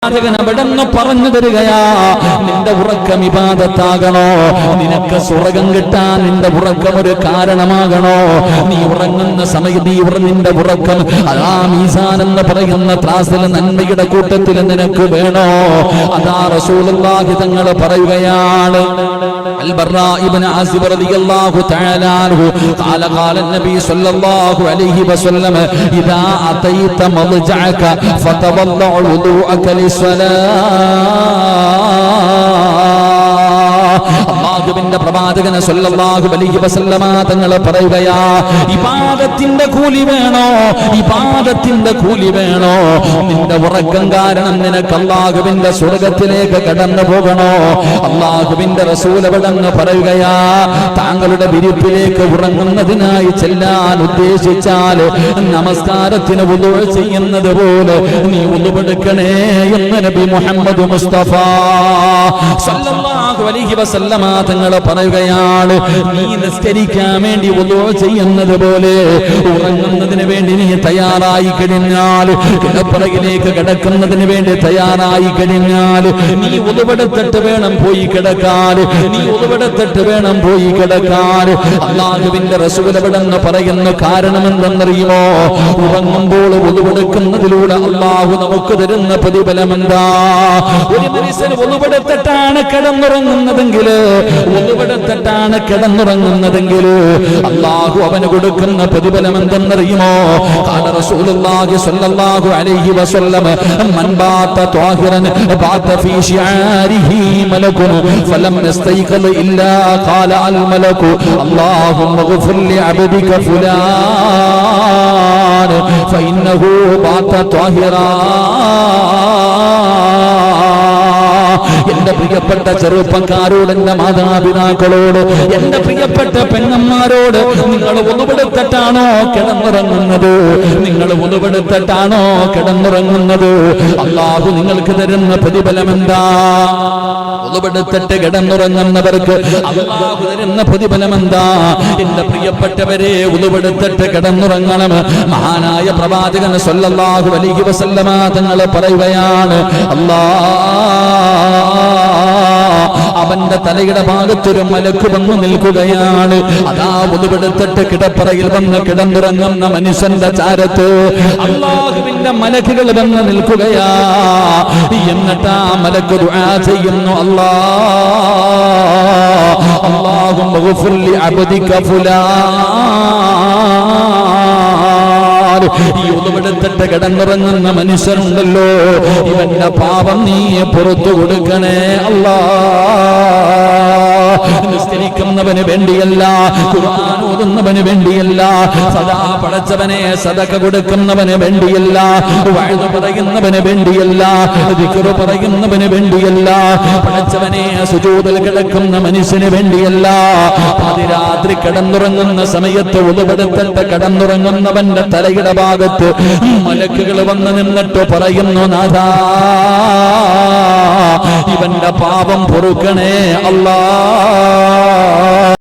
അവിടെന്ന് പറഞ്ഞു തരികയാ, നിന്റെ ഉറക്കം ഇബാദത്താകണോ? നിനക്ക് സ്വർഗം കിട്ടാൻ നിന്റെ ഉറക്കം ഒരു കാരണമാകണോ? നീ ഉറങ്ങുന്ന സമയത്ത് നിന്റെ ഉറക്കം അതാ മീസാൻ എന്ന് പറയുന്ന ത്രാസിൽ നന്മയുടെ കൂട്ടത്തിൽ നിനക്ക് വേണോ? അതാ റസൂലുള്ളാഹി തങ്ങൾ പറയുകയാണ്. البراء بن عازب رضي الله تعالى عنه قال قال النبي صلى الله عليه وسلم إذا أتيت مضجعك فتوضأ وضوءك അല്ലാഹുവിന്റെ പ്രവാചകൻ സല്ലല്ലാഹു അലൈഹി വസല്ലമ തങ്ങൾ പറയുകയാ, ഇബാദത്തിന്റെ കൂലി വേണോ? ഇബാദത്തിന്റെ കൂലി വേണോ? നിന്റെ ഉറക്കം കാരണം നിനക്ക് അല്ലാഹുവിന്റെ സ്വർഗ്ഗത്തിലേക്ക് കടന്നു പോകണോ? അല്ലാഹുവിന്റെ റസൂൽ അവിടങ്ങ് പറയുകയാ, താങ്കളുടെ വിരിപ്പിലേക്ക് ഉറങ്ങുന്നതിനായി ചെല്ലാൻ ഉദ്ദേശിച്ചാൽ നമസ്കാരത്തിന് വുളൂ ചെയ്യുന്നത് പോലെ നീ വുളൂവെടുക്കണേ എന്ന് നബി മുഹമ്മദ് മുസ്തഫ സല്ലല്ലാഹു അലൈഹി വസല്ലമ തങ്ങൾ പറയുകയാണ്. നീ നിസ്കരിക്കാൻ വേണ്ടി വുളൂ ചെയ്യുന്നത് പോലെ ഉറങ്ങുന്നതിന് വേണ്ടി നീ തയ്യാറായി കഴിഞ്ഞാൽ, കിടപ്പറയിലേക്ക് കിടക്കുന്നതിന് വേണ്ടി തയ്യാറായി കഴിഞ്ഞാൽ നീ വുളൂവെടുത്തിട്ട് വേണം പോയി കിടക്കാൻ. നീ വുളൂവെടുത്തിട്ട് വേണം പോയി കിടക്കാൻ. അല്ലാഹുവിന്റെ റസൂൽ അവിടെന്ന് പറയുന്ന കാരണം എന്തെന്നറിയുമോ? ഉറങ്ങുമ്പോൾ വുളൂവെടുക്കുന്നതിലൂടെ അല്ലാഹു നമുക്ക് തരുന്ന പ്രതിഫലം എന്താ? ഒരു മനുഷ്യൻ വുളൂവെടുത്തിട്ടാണ് കിടന്നുറങ്ങുന്നതെങ്കിൽ അല്ലാഹു അവന് കൊടുക്കുന്ന പ്രതിഫലം എന്തെന്നറിയുമോ? ഖാല റസൂലുള്ളാഹി സ്വല്ലല്ലാഹു അലൈഹി വസല്ലം മൻ ബാത ത്വാഹിറൻ ബാത ഫീ ശിആരിഹി മലകുൻ ഫലം യസ്തൈഖൽ ഇല്ലാ ഖാല അൽ മലകു അല്ലാഹുമ്മഗ്ഫിർ ലി അബ്ദിക ഫുലാൻ ഫഇന്നഹു ബാത ത്വാഹിറാ. എന്റെ പ്രിയപ്പെട്ട ചെറുപ്പക്കാരോട്, എന്റെ മാതാപിതാക്കളോട്, എന്റെ പ്രിയപ്പെട്ട പെണ്ണന്മാരോട്, നിങ്ങൾ വുളൂവെടുത്തിട്ടാണോ കിടന്നുറങ്ങുന്നത്? നിങ്ങൾ വുളൂവെടുത്തിട്ടാണോ കിടന്നുറങ്ങുന്നത്? അല്ലാഹു നിങ്ങൾക്ക് തരുന്ന പ്രതിഫലം എന്താ? വുളൂവെടുത്തിട്ട് കിടന്നുറങ്ങുന്നവർക്ക് അല്ലാഹു തരുന്ന പ്രതിഫലം എന്താ? എന്റെ പ്രിയപ്പെട്ടവരെ, വുളൂവെടുത്തിട്ട് കിടന്നുറങ്ങണം. മഹാനായ പ്രവാചകൻ സല്ലല്ലാഹു അലൈഹി വസല്ലമ തങ്ങൾ പറയുകയാണ്, അവന്റെ തലയുടെ ഭാഗത്തൊരു മലക്ക് വന്നു നിൽക്കുകയാണ്. അതാ വുളൂവെടുത്തിട്ട് കിടപ്പറയിൽ വന്ന് കിടന്നുറങ്ങുന്ന മനുഷ്യന്റെ ചാരത്ത് അല്ലാഹുവിന്റെ മലക്കുകൾ വന്ന് നിൽക്കുകയാ. എന്നിട്ട് ആ മലക്ക് ദുആ ചെയ്യുന്നു, അല്ലാഹുമ്മ ഗ്ഫിർ ലി അബ്ദിക ഫുലാൻ. ഈ വുളൂവെടുത്തിട്ട് കിടന്നുറങ്ങുന്ന മനുഷ്യനുണ്ടല്ലോ, ഇവന്റെ പാപം നീ പുറത്തു കൊടുക്കണേ അല്ലാ. നിസ്കരിക്കുന്നവന് വേണ്ടിയല്ല, ഖുർആൻ ഓതുന്നവന് വേണ്ടിയല്ല, സദാ പടച്ചവനെ സദഖ കൊടുക്കുന്നവന് വേണ്ടിയല്ല, വഅദ് പറയുന്നവന് വേണ്ടിയല്ല, ദിക്ർ പറയുന്നവന് വേണ്ടിയല്ല, പടച്ചവനെ സുജൂദിൽ കിടക്കുന്ന മനുഷ്യന് വേണ്ടിയല്ല. പാതിരാത്രി കിടന്നുറങ്ങുന്ന സമയത്ത് വുളൂവെടുത്തിട്ട് കിടന്നുറങ്ങുന്നവന്റെ തലയുടെ ഭാഗത്ത് മലക്കുകൾ വന്ന് നിന്നിട്ട് പറയുന്നു, നാഥാ ഇവന്റെ പാപം പൊറുക്കണേ അല്ലാ.